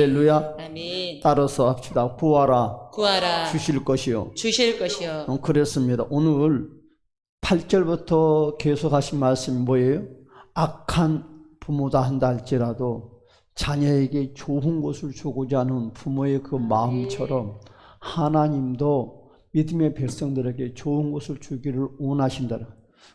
할렐루야. 아멘. 따라서 합시다. 구하라. 구하라. 주실 것이요. 주실 것이요. 그랬습니다. 오늘 8절부터 계속 하신 말씀이 뭐예요? 악한 부모다 한다 할지라도 자녀에게 좋은 것을 주고자 하는 부모의 그 마음처럼 하나님도 믿음의 백성들에게 좋은 것을 주기를 원하신다.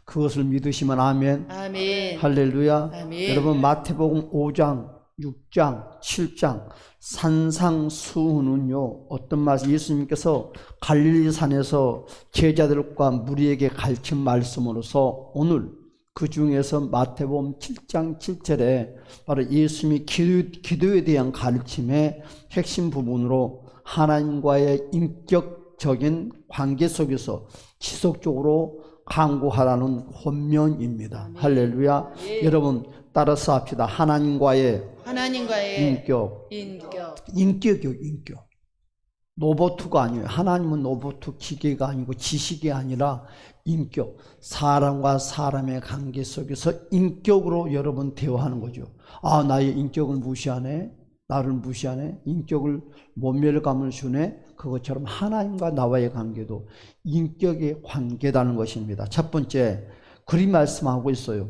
그것을 믿으시면 아멘. 아멘. 할렐루야. 아멘. 여러분 마태복음 5장 6장, 7장 산상수훈은요 어떤 말씀, 예수님께서 갈릴리산에서 제자들과 무리에게 가르친 말씀으로서 오늘 그 중에서 마태복음 7장 7절에 바로 예수님이 기도에 대한 가르침의 핵심 부분으로 하나님과의 인격적인 관계 속에서 지속적으로 강구하라는 권면입니다. 할렐루야. 여러분 따라서 합시다. 하나님과의 인격. 인격이요, 인격. 로봇가 아니에요. 하나님은 로봇 기계가 아니고 지식이 아니라 인격. 사람과 사람의 관계 속에서 인격으로 여러분 대화하는 거죠. 아, 나의 인격을 무시하네. 나를 무시하네. 인격을 모멸감을 주네. 그것처럼 하나님과 나와의 관계도 인격의 관계라는 것입니다. 첫 번째, 그리 말씀하고 있어요.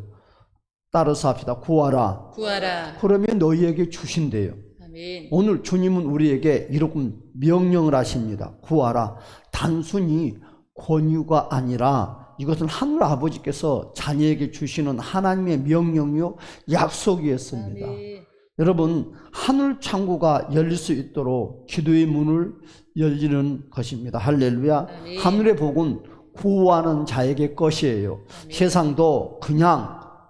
따라서 합시다. 구하라. 구하라. 그러면 너희에게 주신대요. 아멘. 오늘 주님은 우리에게 이렇게 명령을 하십니다. 구하라. 단순히 권유가 아니라 이것은 하늘 아버지께서 자녀에게 주시는 하나님의 명령이요 약속이었습니다. 아멘. 여러분 하늘 창고가 열릴 수 있도록 기도의 문을 열리는 것입니다. 할렐루야. 아멘. 하늘의 복은 구하는 자에게 것이에요. 아멘. 세상도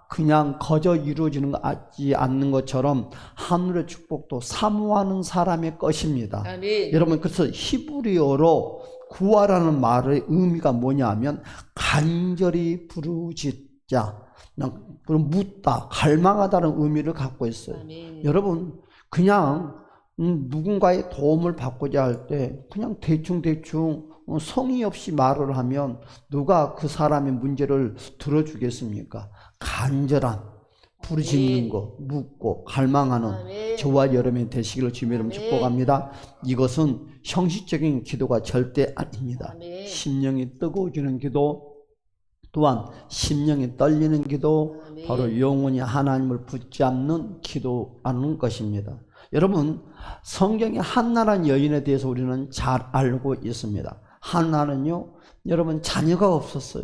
그냥 거저 이루어지는 것 같지 않는 것처럼 하늘의 축복도 사모하는 사람의 것입니다. 아멘. 여러분 그래서 히브리어로 구하라는 말의 의미가 뭐냐면 간절히 부르짖자, 그럼 묻다, 갈망하다는 의미를 갖고 있어요. 아멘. 여러분 그냥 누군가의 도움을 받고자 할 때 그냥 대충 성의 없이 말을 하면 누가 그 사람의 문제를 들어주겠습니까? 간절한 부르짖는 거, 묻고 갈망하는 아멘. 저와 여러분이 되시기를 주님의 이름으로 축복합니다. 이것은 형식적인 기도가 절대 아닙니다. 아멘. 심령이 뜨거워지는 기도, 또한 심령이 떨리는 기도, 아멘. 바로 영원히 하나님을 붙잡는 기도하는 것입니다. 여러분 성경의 한나라는 여인에 대해서 우리는 잘 알고 있습니다. 한나는요 여러분 자녀가 없었어요.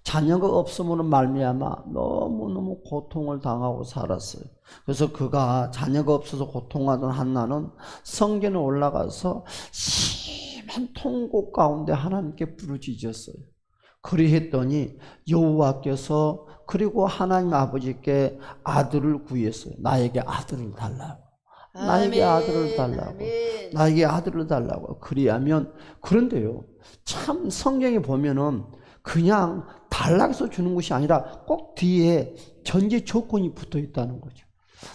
자녀가 없으면 말미암아 너무너무 고통을 당하고 살았어요. 그래서 그가 자녀가 없어서 고통하던 한나는 성전에 올라가서 심한 통곡 가운데 하나님께 부르짖었어요. 그리했더니 여호와께서 그리고 하나님 아버지께 아들을 구했어요. 나에게 아들을 달라고. 나에게 아들을 달라고. 아멘. 나에게 아들을 달라고. 그리하면 그런데요 참 성경에 보면은 그냥 달라고 해서 주는 것이 아니라 꼭 뒤에 전제 조건이 붙어 있다는 거죠.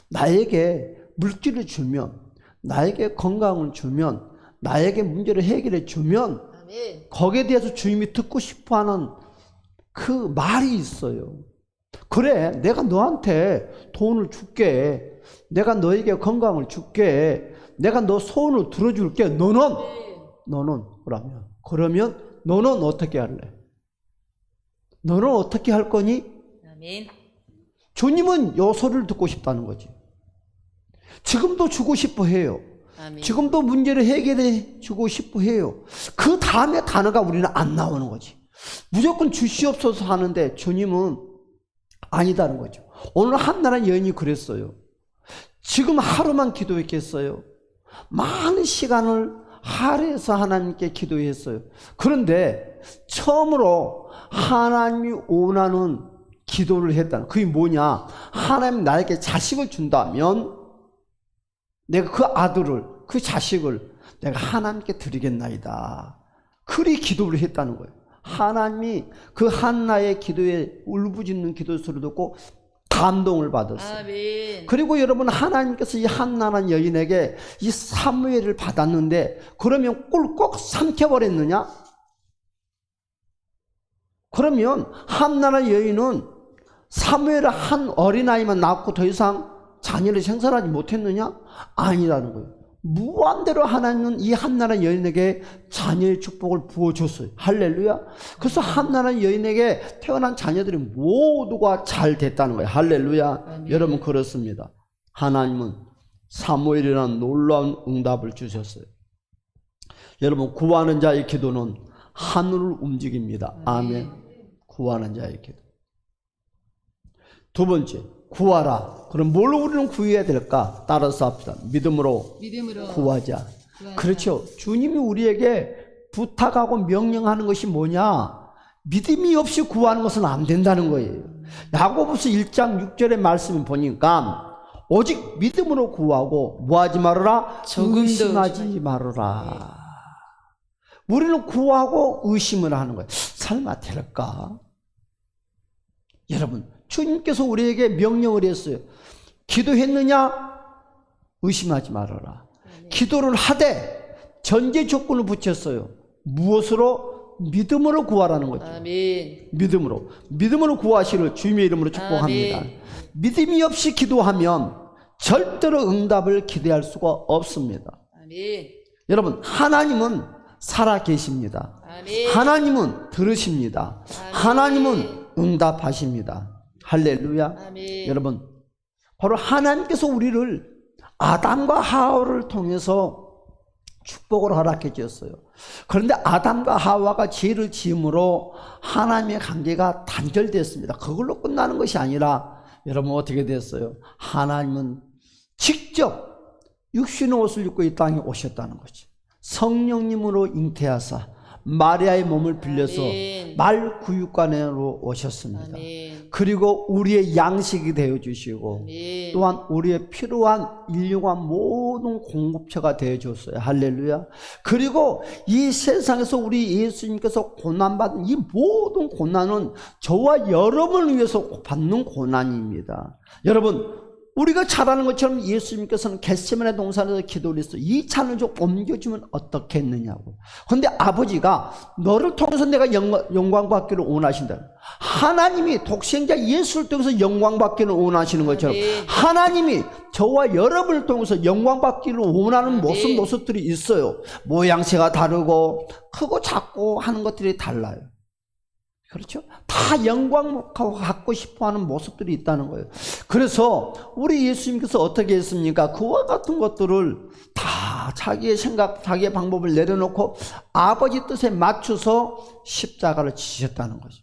나에게 물질을 주면, 나에게 건강을 주면, 나에게 문제를 해결해 주면 아멘. 거기에 대해서 주님이 듣고 싶어하는 그 말이 있어요. 그래, 내가 너한테 돈을 줄게. 내가 너에게 건강을 줄게. 내가 너 소원을 들어줄게. 너는 그러면 너는 어떻게 할래? 너는 어떻게 할 거니? 아멘. 주님은 요 소리를 듣고 싶다는 거지. 지금도 주고 싶어 해요. 아멘. 지금도 문제를 해결해 주고 싶어 해요. 그 다음에 단어가 우리는 안 나오는 거지. 무조건 주시옵소서 하는데 주님은 아니다는 거죠. 오늘 한나라 여인이 그랬어요. 지금 하루만 기도했겠어요. 많은 시간을 할애해서 하나님께 기도했어요. 그런데 처음으로 하나님이 원하는 기도를 했다는, 그게 뭐냐? 하나님 나에게 자식을 준다면 내가 그 아들을, 그 자식을 내가 하나님께 드리겠나이다. 그리 기도를 했다는 거예요. 하나님이 그 한나의 기도에 울부짖는 기도 소리를 듣고 감동을 받았어요. 아멘. 그리고 여러분 하나님께서 이 한나라는 여인에게 이 사무엘을 받았는데 그러면 꿀꺽 삼켜버렸느냐? 그러면 한나라 여인은 사무엘을 한 어린아이만 낳고 더 이상 자녀를 생산하지 못했느냐? 아니라는 거예요. 무한대로 하나님은 이 한나라 여인에게 자녀의 축복을 부어줬어요. 할렐루야. 그래서 한나라 여인에게 태어난 자녀들이 모두가 잘 됐다는 거예요. 할렐루야. 아멘. 여러분 그렇습니다. 하나님은 사무엘이라는 놀라운 응답을 주셨어요. 여러분 구하는 자의 기도는 하늘을 움직입니다. 아멘. 구하는 자의 기도. 두 번째, 구하라. 그럼 뭘 우리는 구해야 될까? 따라서 합시다. 믿음으로 구하자. 그렇죠. 주님이 우리에게 부탁하고 명령하는 것이 뭐냐? 믿음이 없이 구하는 것은 안 된다는 거예요. 야고보서 1장 6절의 말씀을 보니까 오직 믿음으로 구하고 뭐하지 말아라? 조금도 의심하지 말아라. 우리는 구하고 의심을 하는 거예요. 설마 될까? 여러분, 주님께서 우리에게 명령을 했어요. 기도했느냐? 의심하지 말아라. 기도를 하되 전제 조건을 붙였어요. 무엇으로? 믿음으로 구하라는 거죠. 아멘. 믿음으로 구하시를 주님의 이름으로 축복합니다. 아멘. 믿음이 없이 기도하면 절대로 응답을 기대할 수가 없습니다. 아멘. 여러분, 하나님은 살아 계십니다. 아멘. 하나님은 들으십니다. 아멘. 하나님은 응답하십니다. 할렐루야. 아멘. 여러분, 바로 하나님께서 우리를 아담과 하와를 통해서 축복을 허락해 주셨어요. 그런데 아담과 하와가 죄를 지음으로 하나님의 관계가 단절됐습니다. 그걸로 끝나는 것이 아니라 여러분 어떻게 됐어요? 하나님은 직접 육신의 옷을 입고 이 땅에 오셨다는 거죠. 성령님으로 잉태하사 마리아의 몸을 빌려서 아멘. 말구육간으로 오셨습니다. 아멘. 그리고 우리의 양식이 되어주시고 아멘. 또한 우리의 필요한 인류한 모든 공급처가 되어줬어요. 할렐루야. 그리고 이 세상에서 우리 예수님께서 고난받은 이 모든 고난은 저와 여러분을 위해서 받는 고난입니다. 여러분, 우리가 잘 아는 것처럼 예수님께서는 겟세마네 동산에서 기도를 했어요. 이 잔을 좀 옮겨주면 어떻겠느냐고. 그런데 아버지가 너를 통해서 내가 영광 받기를 원하신다. 하나님이 독생자 예수를 통해서 영광 받기를 원하시는 것처럼 하나님이 저와 여러분을 통해서 영광 받기를 원하는 모습들이 있어요. 모양새가 다르고 크고 작고 하는 것들이 달라요. 그렇죠? 다 영광 갖고 싶어하는 모습들이 있다는 거예요. 그래서 우리 예수님께서 어떻게 했습니까? 그와 같은 것들을 다 자기의 생각, 자기의 방법을 내려놓고 아버지 뜻에 맞춰서 십자가를 지셨다는 거죠.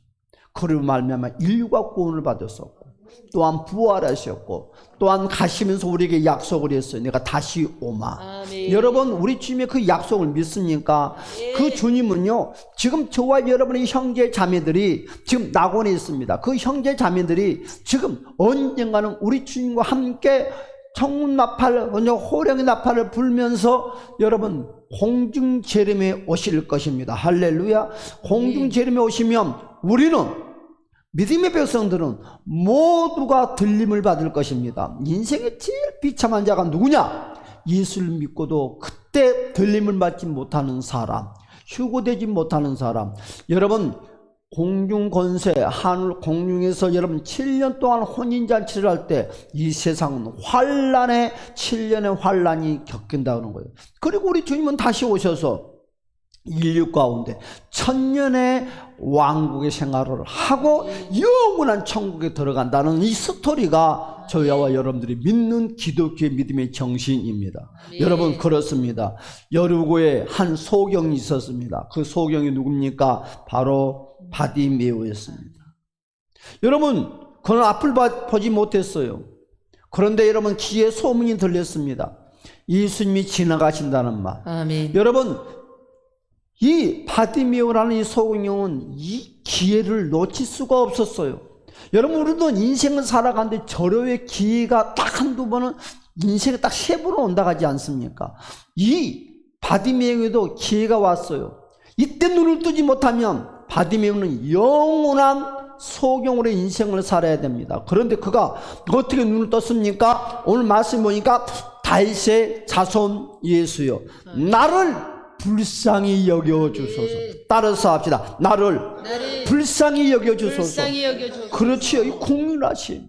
그리고 말미암아 인류가 구원을 받았었고 또한 부활하셨고 또한 가시면서 우리에게 약속을 했어요. 내가 다시 오마. 아멘. 여러분, 우리 주님의 그 약속을 믿습니까? 그 주님은요, 지금 저와 여러분의 형제 자매들이 지금 낙원에 있습니다. 그 형제 자매들이 지금 언젠가는 우리 주님과 함께 천군 나팔, 호령의 나팔을 불면서 여러분 공중 재림에 오실 것입니다. 할렐루야. 공중 재림에 오시면 우리는 믿음의 백성들은 모두가 들림을 받을 것입니다. 인생의 제일 비참한 자가 누구냐? 예수를 믿고도 그때 들림을 받지 못하는 사람, 휴고되지 못하는 사람. 여러분, 공중 권세, 하늘 공중에서 여러분 7년 동안 혼인잔치를 할 때 이 세상은 환란의 7년의 환란이 겪긴다는 거예요. 그리고 우리 주님은 다시 오셔서 인류 가운데 천년의 왕국의 생활을 하고 영원한 천국에 들어간다는 이 스토리가 저희와 여러분들이 믿는 기독교의 믿음의 정신입니다. 네. 여러분 그렇습니다. 여리고에 한 소경이 있었습니다. 그 소경이 누굽니까? 바로 바디메오였습니다. 여러분 그는 앞을 보지 못했어요. 그런데 여러분 귀에 소문이 들렸습니다. 예수님이 지나가신다는 말. 아멘. 여러분 이 바디메오라는 이 소경은 이 기회를 놓칠 수가 없었어요. 여러분 우리도 인생을 살아가는데 절호의 기회가 딱 한두 번은 인생에 딱 세 번은 온다 하지 않습니까? 이 바디메오에도 기회가 왔어요. 이때 눈을 뜨지 못하면 바디메오는 영원한 소경으로 인생을 살아야 됩니다. 그런데 그가 어떻게 눈을 떴습니까? 오늘 말씀 보니까 다윗의 자손 예수여 나를 불쌍히 여겨주소서. 따라서 합시다. 나를 불쌍히 여겨주소서. 불쌍히 여겨주소서. 그렇지요. 이 국민하심.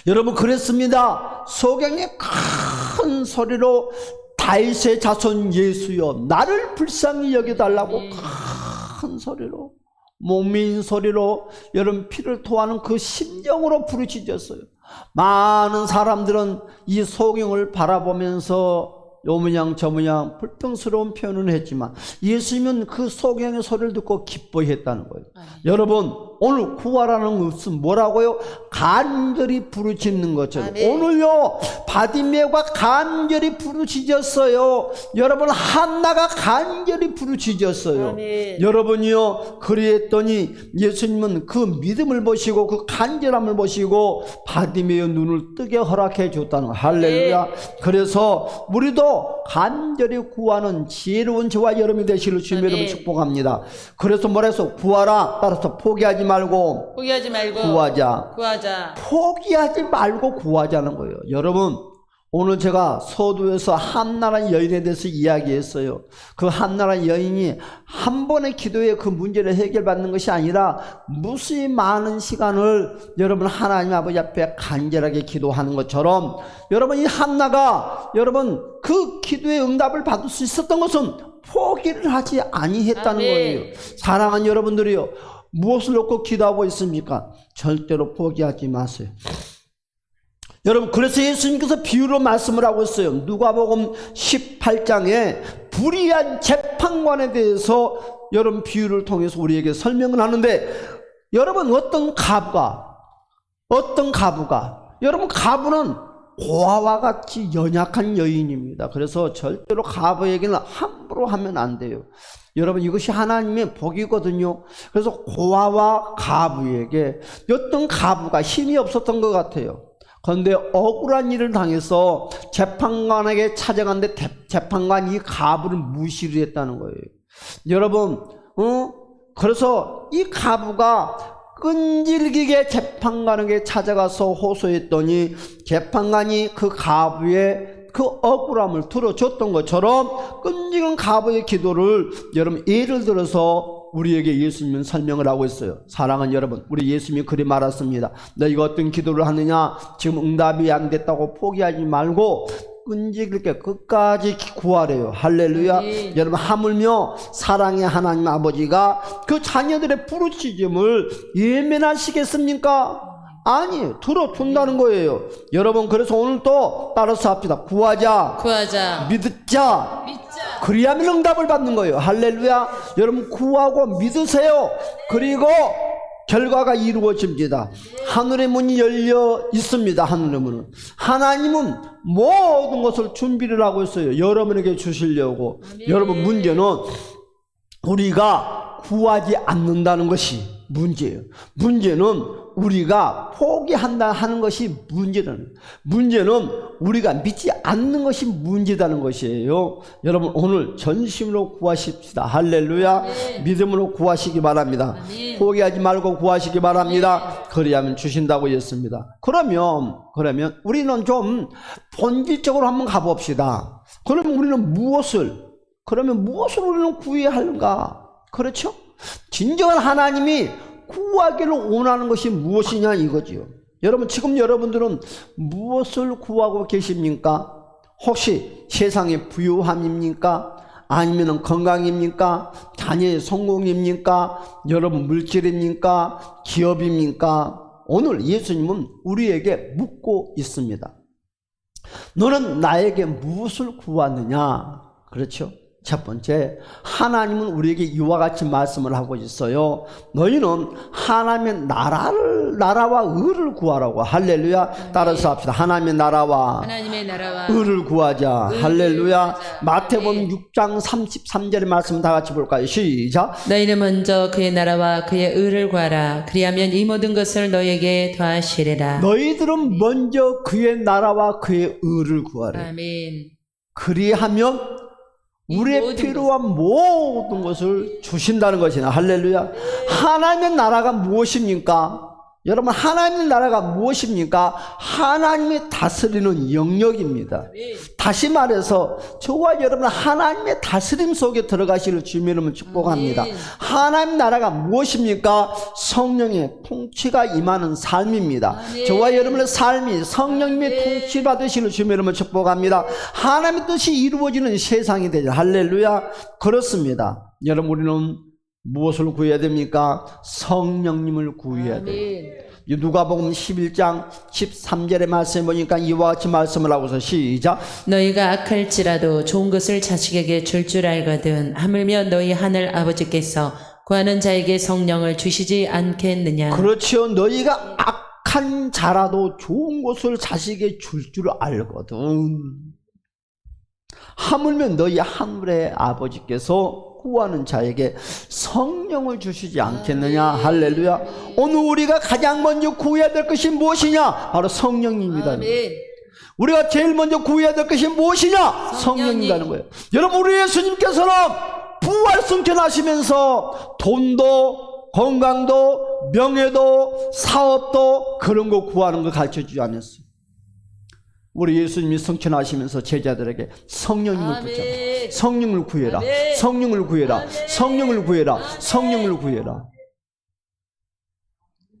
여러분 그랬습니다. 소경이 큰 소리로 다 다윗의 자손 예수여 나를 불쌍히 여겨달라고 큰 소리로 목민 소리로 여러분 피를 토하는 그 심정으로 부르짖었어요. 많은 사람들은 이 소경을 바라보면서 요모양 저모양 불평스러운 표현을 했지만 예수님은 그 소경의 소리를 듣고 기뻐했다는 거예요. 여러분 오늘 구하라는 것은 뭐라고요? 간절히 부르짖는 것처럼. 오늘요 바디메오가 간절히 부르짖었어요. 여러분 한나가 간절히 부르짖었어요. 여러분이요 그리했더니 예수님은 그 믿음을 보시고 그 간절함을 보시고 바디메오 눈을 뜨게 허락해 줬다는 거예요. 할렐루야. 그래서 우리도 간절히 구하는 지혜로운 저와 여러분이 되시기를 주님의 이름으로 축복합니다. 그래서 뭐라 해서 구하라. 따라서 포기하지 말고 구하자. 포기하지 말고 구하자는 거예요. 여러분 오늘 제가 서두에서 한나라는 여인에 대해서 이야기했어요. 그 한나라는 여인이 한 번의 기도에 그 문제를 해결받는 것이 아니라 무수히 많은 시간을 여러분 하나님 아버지 앞에 간절하게 기도하는 것처럼 여러분 이 한나가 여러분 그 기도의 응답을 받을 수 있었던 것은 포기를 하지 아니했다는 거예요. 사랑하는 여러분들이요 무엇을 놓고 기도하고 있습니까? 절대로 포기하지 마세요. 여러분 그래서 예수님께서 비유로 말씀을 하고 있어요. 누가복음 18장에 불의한 재판관에 대해서 여러분 비유를 통해서 우리에게 설명을 하는데 여러분 어떤 가부가 여러분 가부는 고아와 같이 연약한 여인입니다. 그래서 절대로 가부에게는 함부로 하면 안 돼요. 여러분 이것이 하나님의 복이거든요. 그래서 고아와 가부에게 어떤 가부가 힘이 없었던 것 같아요. 그런데 억울한 일을 당해서 재판관에게 찾아갔는데 재판관이 이 가부를 무시를 했다는 거예요. 여러분 그래서 이 가부가 끈질기게 재판관에게 찾아가서 호소했더니 재판관이 그 가부의 그 억울함을 들어줬던 것처럼 끈질긴 가부의 기도를 여러분 예를 들어서 우리에게 예수님은 설명을 하고 있어요. 사랑하는 여러분 우리 예수님이 그리 말했습니다. 너희가 어떤 기도를 하느냐 지금 응답이 안 됐다고 포기하지 말고 끈질기게 끝까지 구하래요. 할렐루야. 여러분 하물며 사랑의 하나님 아버지가 그 자녀들의 부르짖음을 예면하시겠습니까? 아니 들어준다는 거예요. 여러분 그래서 오늘 또 따라서 합시다. 구하자 믿자 그리하면 응답을 받는 거예요. 할렐루야. 여러분 구하고 믿으세요. 그리고 결과가 이루어집니다. 하늘의 문이 열려 있습니다. 하늘의 문은 하나님은 모든 것을 준비를 하고 있어요. 여러분에게 주시려고. 여러분 문제는 우리가 구하지 않는다는 것이 문제예요. 문제는 우리가 포기한다 하는 것이 문제라는, 문제는 우리가 믿지 않는 것이 문제다는 것이에요. 여러분 오늘 전심으로 구하십시다. 할렐루야. 믿음으로 구하시기 바랍니다. 포기하지 말고 구하시기 바랍니다. 그리하면 주신다고 했습니다. 그러면 우리는 좀 본질적으로 한번 가봅시다. 그러면 우리는 무엇을 우리는 구해야 하는가? 그렇죠? 진정한 하나님이 구하기를 원하는 것이 무엇이냐 이거지요. 여러분 지금 여러분들은 무엇을 구하고 계십니까? 혹시 세상의 부유함입니까? 아니면 건강입니까? 자녀의 성공입니까? 여러분 물질입니까? 기업입니까? 오늘 예수님은 우리에게 묻고 있습니다. 너는 나에게 무엇을 구하느냐? 그렇죠? 첫 번째, 하나님은 우리에게 이와 같이 말씀을 하고 있어요. 너희는 하나님의 나라와 의를 구하라고. 할렐루야. 따라서 합시다. 하나님의 나라와 의를 구하자. 할렐루야. 마태복음 6장 33절의 말씀 다 같이 볼까요? 시작. 너희는 먼저 그의 나라와 그의 의를 구하라. 그리하면 이 모든 것을 너희에게 더하시리라. 너희들은 먼저 그의 나라와 그의 의를 구하라. 아멘. 그리하면 우리의 필요한 모든 것을 주신다는 것이나. 할렐루야. 하나님의 나라가 무엇입니까? 여러분, 하나님의 나라가 무엇입니까? 하나님이 다스리는 영역입니다. 다시 말해서 저와 여러분은 하나님의 다스림 속에 들어가시를 주님의 이름으로 축복합니다. 하나님 나라가 무엇입니까? 성령의 통치가 임하는 삶입니다. 저와 여러분의 삶이 성령님의 통치 받으시를 주님의 이름으로 축복합니다. 하나님의 뜻이 이루어지는 세상이 되죠. 할렐루야. 그렇습니다. 여러분, 우리는 무엇을 구해야 됩니까? 성령님을 구해야 돼요. 누가복음 11장 13절의 말씀에 보니까 이와 같이 말씀을 하고서 시작. 너희가 악할지라도 좋은 것을 자식에게 줄 알거든 하물며 너희 하늘 아버지께서 구하는 자에게 성령을 주시지 않겠느냐. 그렇죠. 너희가 악한 자라도 좋은 것을 자식에게 줄 알거든. 하물며 너희 하늘의 아버지께서 구하는 자에게 성령을 주시지 않겠느냐. 할렐루야. 오늘 우리가 가장 먼저 구해야 될 것이 무엇이냐? 바로 성령님이다. 우리가 제일 먼저 구해야 될 것이 무엇이냐? 성령이라는 거예요. 여러분, 우리 예수님께서는 부활승천하시면서 돈도 건강도 명예도 사업도 그런 거 구하는 거 가르쳐주지 않았어요. 우리 예수님이 승천하시면서 제자들에게 성령님을 붙잡아. 성령을 구해라. 성령을 구해라. 성령을 구해라. 성령을 구해라.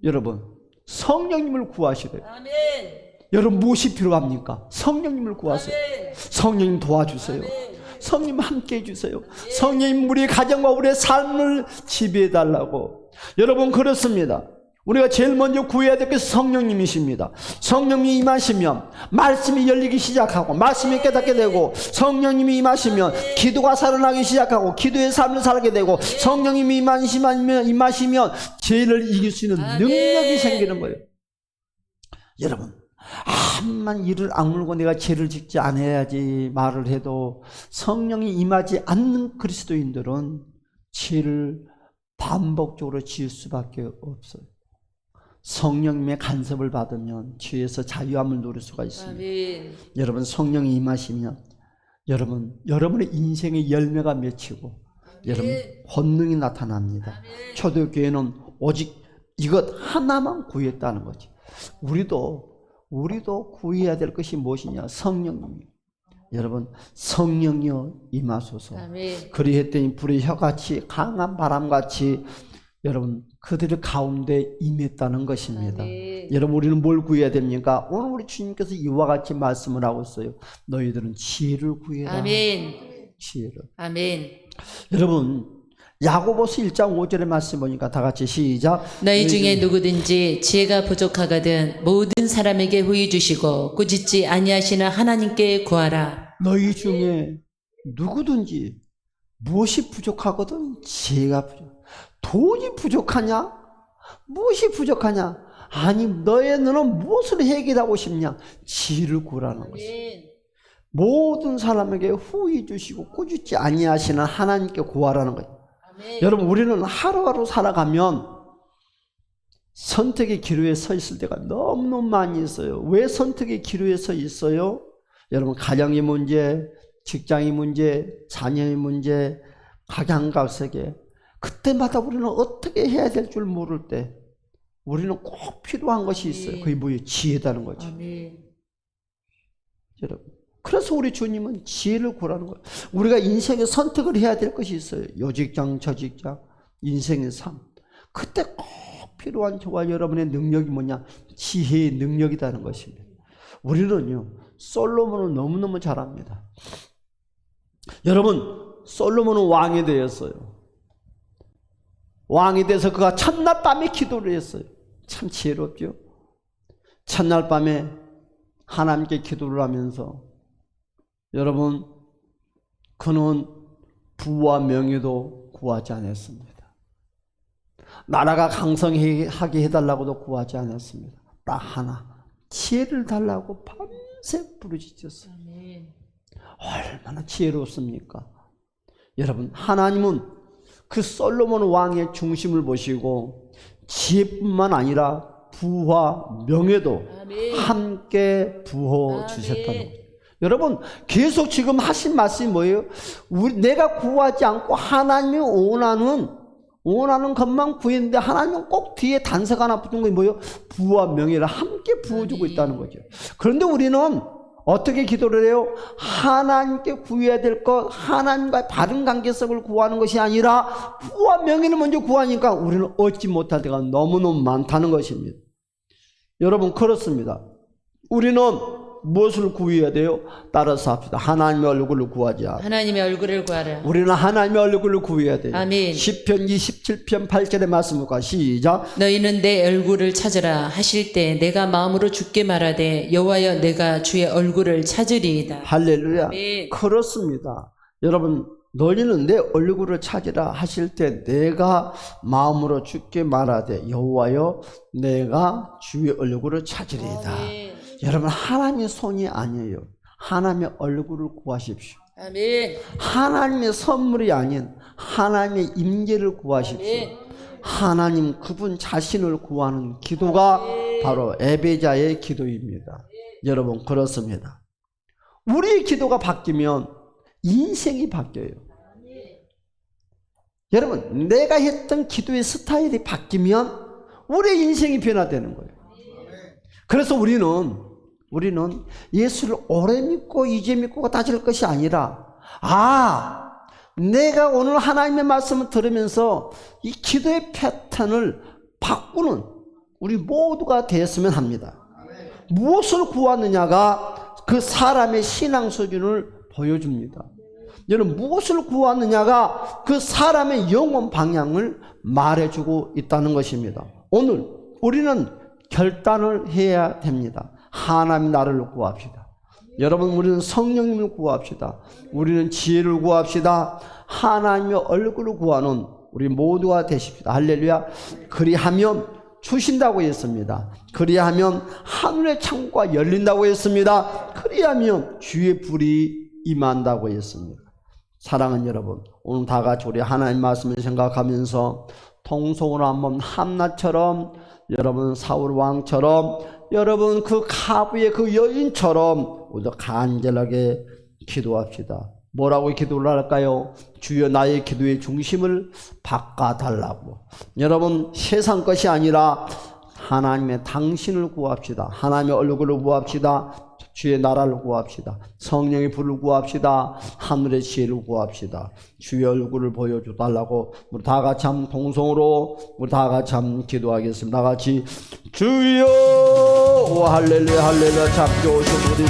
여러분, 성령님을 구하시래요. 여러분, 무엇이 필요합니까? 성령님을 구하세요. 성령님 도와주세요. 성령 함께 해주세요. 성령님 우리 가정과 우리의 삶을 지배해달라고. 여러분, 그렇습니다. 우리가 제일 먼저 구해야 될 것은 성령님이십니다. 성령님이 임하시면 말씀이 열리기 시작하고 말씀이 깨닫게 되고, 성령님이 임하시면 기도가 살아나기 시작하고 기도의 삶을 살게 되고, 성령님이 임하시면 죄를 이길 수 있는 능력이 생기는 거예요. 여러분, 암만 이를 악물고 내가 죄를 짓지 않아야지 말을 해도 성령이 임하지 않는 그리스도인들은 죄를 반복적으로 지을 수밖에 없어요. 성령님의 간섭을 받으면 죄에서 자유함을 누릴 수가 있습니다. 여러분, 성령이 임하시면 여러분의 인생의 열매가 맺히고 여러분 권능이 나타납니다. 초대교회는 오직 이것 하나만 구했다는 거지. 우리도 구해야 될 것이 무엇이냐? 성령님이요. 여러분, 성령이여 임하소서. 그리했더니 불의 혀같이 강한 바람같이 여러분 그들의 가운데 임했다는 것입니다. 여러분, 우리는 뭘 구해야 됩니까? 오늘 우리 주님께서 이와 같이 말씀을 하고 있어요. 너희들은 지혜를 구해라. 아멘. 지혜를. 아멘. 여러분, 야고보서 1장 5절의 말씀 보니까 다 같이 시작. 너희 중에 누구든지 지혜가 부족하거든 모든 사람에게 후히 주시고 꾸짖지 아니하시는 하나님께 구하라. 너희 중에 누구든지 무엇이 부족하거든? 지혜가 부족. 돈이 부족하냐? 무엇이 부족하냐? 아니, 너는 무엇을 해결하고 싶냐? 지혜를 구하라는 것입니다. 모든 사람에게 후히 주시고 꾸짖지 아니하시는 하나님께 구하라는 거예요. 여러분, 우리는 하루하루 살아가면 선택의 기로에 서 있을 때가 너무너무 많이 있어요. 왜 선택의 기로에 서 있어요? 여러분, 가정의 문제, 직장의 문제, 자녀의 문제, 각양각색에 그때마다 우리는 어떻게 해야 될 줄 모를 때 우리는 꼭 필요한 것이 있어요. 그게 뭐예요? 지혜다는 거죠. 여러분, 그래서 우리 주님은 지혜를 구하는 거예요. 우리가 인생에 선택을 해야 될 것이 있어요. 요 직장 저 직장, 인생의 삶. 그때 꼭 필요한 저와 여러분의 능력이 뭐냐? 지혜의 능력이라는 것입니다. 우리는요, 솔로몬은 너무너무 잘합니다. 여러분, 솔로몬은 왕이 되었어요. 왕이 돼서 그가 첫날 밤에 기도를 했어요. 참 지혜롭죠? 첫날 밤에 하나님께 기도를 하면서 여러분, 그는 부와 명예도 구하지 않았습니다. 나라가 강성하게 해달라고도 구하지 않았습니다. 딱 하나, 지혜를 달라고 밤새 부르짖었어요. 얼마나 지혜롭습니까? 여러분, 하나님은 그 솔로몬 왕의 중심을 보시고 지혜뿐만 아니라 부와 명예도 함께 부어 주셨다는 거예요. 여러분, 계속 지금 하신 말씀이 뭐예요? 내가 구하지 않고 하나님이 원하는 원하는 것만 구했는데 하나님은 꼭 뒤에 단서가 하나 붙은 게 뭐예요? 부와 명예를 함께 부어주고 있다는 거죠. 그런데 우리는 어떻게 기도를 해요? 하나님께 구해야 될 것, 하나님과의 바른 관계성을 구하는 것이 아니라 부와 명예를 먼저 구하니까 우리는 얻지 못할 때가 너무너무 많다는 것입니다. 여러분, 그렇습니다. 우리는 무엇을 구해야 돼요? 따라서 합시다. 하나님의 얼굴을 구하자. 하나님의 얼굴을 구하라. 우리는 하나님의 얼굴을 구해야 돼요. 아멘. 시편 27편 8절의 말씀과 시작. 너희는 내 얼굴을 찾으라 하실 때 내가 마음으로 주께 말하되 여호와여 내가 주의 얼굴을 찾으리이다. 할렐루야. 아멘. 그렇습니다. 여러분, 너희는 내 얼굴을 찾으라 하실 때 내가 마음으로 주께 말하되 여호와여 내가 주의 얼굴을 찾으리이다. 아멘. 여러분, 하나님의 손이 아니에요. 하나님의 얼굴을 구하십시오. 아멘. 하나님의 선물이 아닌 하나님의 임재를 구하십시오. 아멘. 하나님 그분 자신을 구하는 기도가 바로 에베자의 기도입니다. 여러분, 그렇습니다. 우리의 기도가 바뀌면 인생이 바뀌어요. 여러분, 내가 했던 기도의 스타일이 바뀌면 우리의 인생이 변화되는 거예요. 그래서 우리는 예수를 오래 믿고 이제 믿고가 다질 것이 아니라, 내가 오늘 하나님의 말씀을 들으면서 이 기도의 패턴을 바꾸는 우리 모두가 되었으면 합니다. 무엇을 구하느냐가 그 사람의 신앙 수준을 보여줍니다. 여러분, 무엇을 구하느냐가 그 사람의 영혼 방향을 말해주고 있다는 것입니다. 오늘 우리는 결단을 해야 됩니다. 하나님 나라를 구합시다. 여러분, 우리는 성령님을 구합시다. 우리는 지혜를 구합시다. 하나님의 얼굴을 구하는 우리 모두가 되십시다. 할렐루야. 그리하면 주신다고 했습니다. 그리하면 하늘의 창고가 열린다고 했습니다. 그리하면 주의 불이 임한다고 했습니다. 사랑하는 여러분, 오늘 다 같이 우리 하나님 말씀을 생각하면서 통성으로 한번 한나처럼, 여러분 사울 왕처럼, 여러분 그 가부의 그 여인처럼 우리도 간절하게 기도합시다. 뭐라고 기도를 할까요? 주여 나의 기도의 중심을 바꿔달라고. 여러분, 세상 것이 아니라 하나님의 당신을 구합시다. 하나님의 얼굴을 구합시다. 주의 나라를 구합시다. 성령의 불을 구합시다. 하늘의 지혜를 구합시다. 주의 얼굴을 보여줘달라고 우리 다 같이 한번 동성으로 우리 다 같이 한번 기도하겠습니다. 다 같이 주여, 오 할렐루야 할렐루야. 잠시 오신 우리